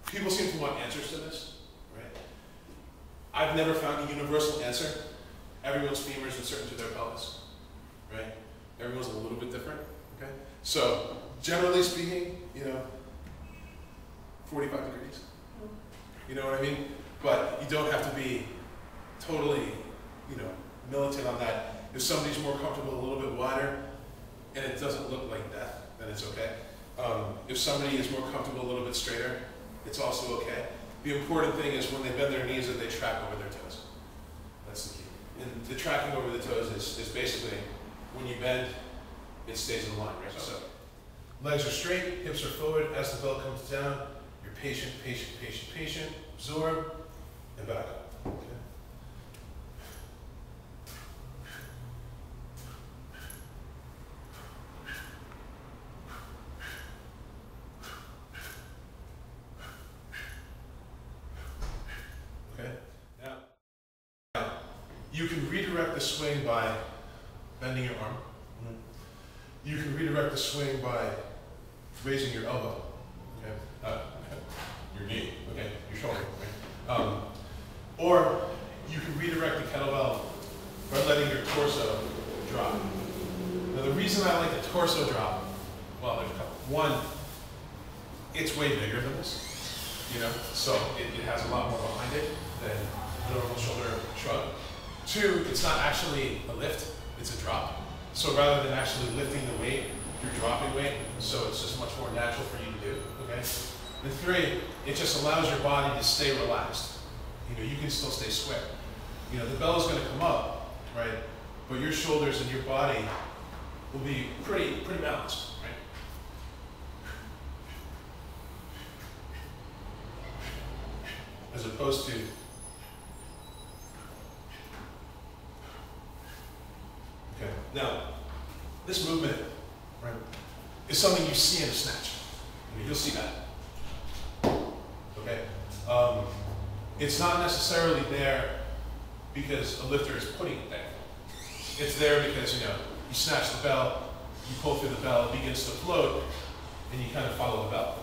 people seem to want answers to this, right? I've never found a universal answer. Everyone's femur is inserted to their pelvis, right? Everyone's a little bit different, okay? So, generally speaking, 45 degrees. You know what I mean? But you don't have to be totally, militant on that. If somebody's more comfortable a little bit wider and it doesn't look like death, then it's okay. If somebody is more comfortable a little bit straighter, it's also okay. The important thing is when they bend their knees that they track over their toes. That's the key. And the tracking over the toes is basically when you bend, it stays in line, right? So legs are straight, hips are forward. As the belt comes down, you're patient, patient, patient, patient. Absorb and back up. Okay. Okay. Now, you can redirect the swing by bending your arm. You can redirect the swing by raising your elbow. Okay. Your knee. Okay. Your shoulder. Okay. Or you can redirect the kettlebell by letting your torso drop. Now, the reason I like the torso drop, well, there's a couple. One, it's way bigger than this. So it has a lot more behind it than a normal shoulder shrug. Two, it's not actually a lift, it's a drop. So rather than actually lifting the weight, you're dropping weight, so it's just much more natural for you to do, okay? And three, it just allows your body to stay relaxed. You can still stay square. The bell is gonna come up, right? But your shoulders and your body will be pretty balanced, right? As opposed to okay. Now, this movement, right, is something you see in a snatch. You'll see that. Okay. It's not necessarily there because a lifter is putting it there. It's there because you snatch the bell, you pull through the bell, it begins to float, and you kind of follow the bell.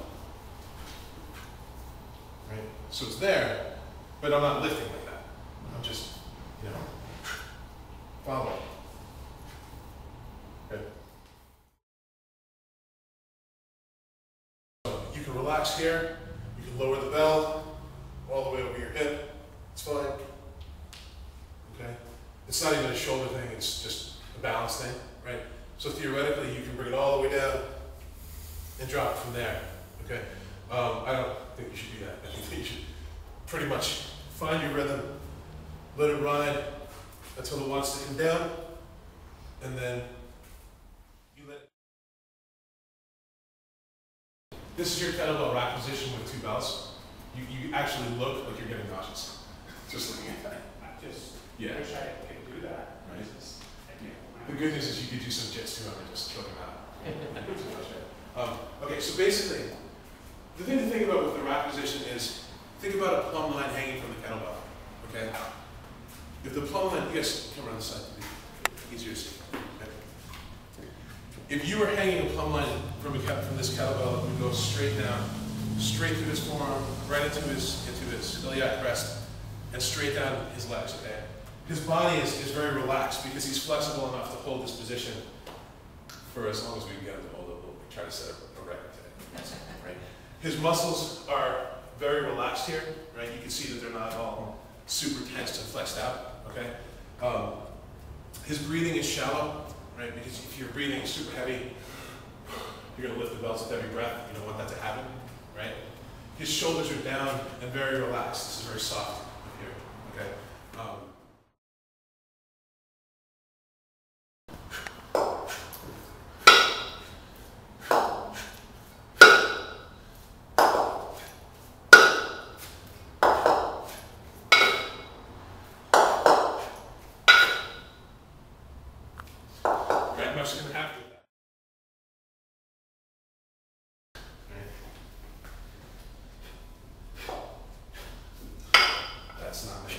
Right? So it's there, but I'm not lifting like that. I'm just, following. Okay. So you can relax here, you can lower the bell all the way over your hip. It's fine. Okay? It's not even a shoulder thing, it's just a balance thing, right? So theoretically, you can bring it all the way down and drop it from there. Okay? I don't think you should do that. I think you should pretty much find your rhythm, let it ride until it wants to come down, and then you let it. This is your kettlebell rack position with two belts. You actually look like you're getting nauseous just looking at that. I just wish I could do that. Right. The good news is you could do some jits too and just choke them out. Okay, so basically, the thing to think about with the rack position is, think about a plumb line hanging from the kettlebell, okay? If the plumb line, you guys come around the side to be easier to see. Okay. If you were hanging a plumb line from this kettlebell, it would go straight down, straight through his forearm, right into his iliac crest, and straight down his legs, okay? His body is very relaxed because he's flexible enough to hold this position for as long as we can get him to hold it. We'll try to set a record today, right? His muscles are very relaxed here, right? You can see that they're not all super tensed and flexed out, okay? His breathing is shallow, right? Because if you're breathing super heavy, you're gonna lift the belts with every breath. You don't want that to happen, right? His shoulders are down and very relaxed. This is very soft up here, okay? Right, much gonna happen with that. That's not the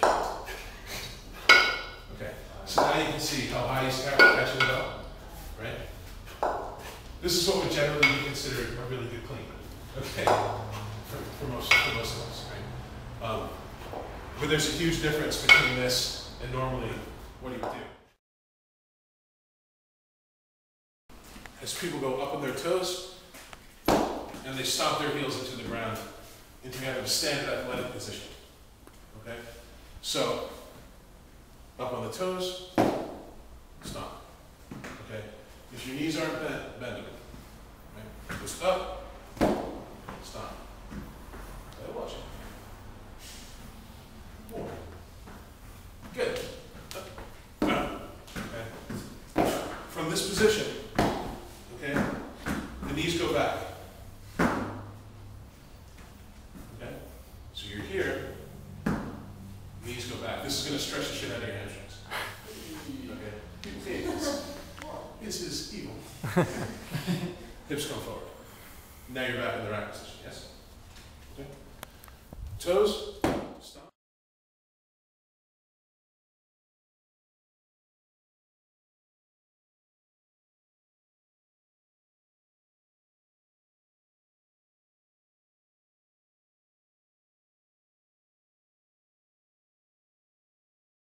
okay, so now you can see how high he's catching the bell, right? This is what would generally be considered a really good clean. Okay, for most of us, right? But there's a huge difference between this and normally what you would do. As people go up on their toes, and they stomp their heels into the ground, into kind of a standard athletic position. Okay? So, up on the toes, stomp. Okay? If your knees aren't bent, bend them. Right? Just up, stomp. Okay, watch it. More. Good. Okay. From this position, okay, the knees go back. Okay? So you're here, knees go back. This is going to stretch the shit out of your hamstrings. Okay? This is evil. Hips come forward. Now you're back in the rack position, yes? Okay? Toes,